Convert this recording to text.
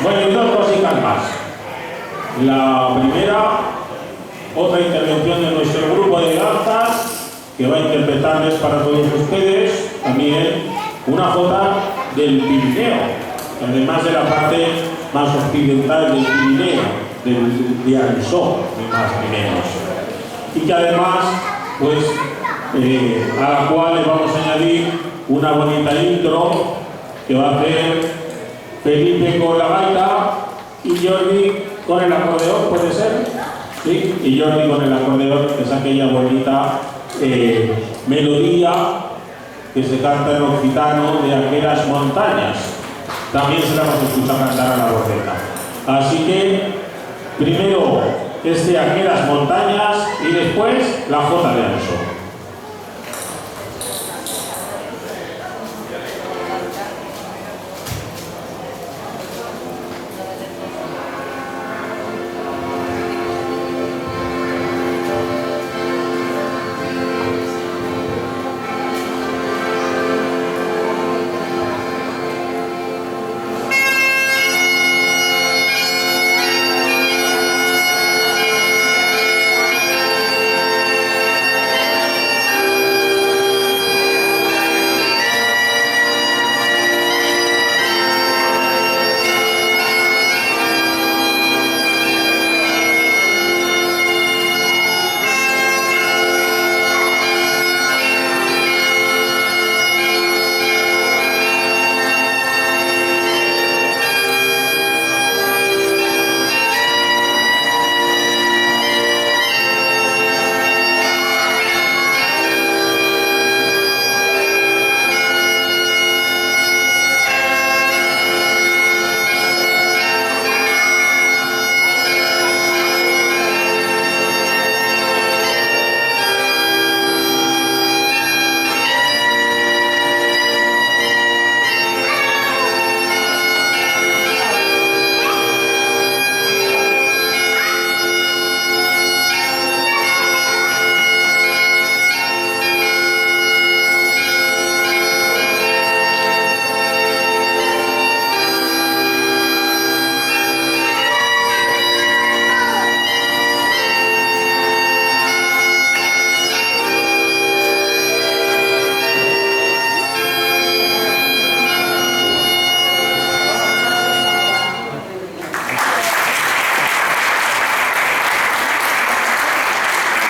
Bueno, y dos cositas más. La primera, otra intervención de nuestro grupo de danzas que va a interpretarles para todos ustedes también una jota del Pirineo, además de la parte más occidental del Pirineo, de Ansó, ni más ni menos. Y que además, pues, a la cual le vamos a añadir una bonita intro que va a hacer Felipe con la gaita y Jordi con el acordeón, ¿puede ser? ¿Sí? Y Jordi con el acordeón, que es aquella bonita melodía que se canta en occitano de aquellas montañas. También se la vamos a escuchar cantar a la bordeta. Así que, primero, aquellas montañas y después la jota de Ansó.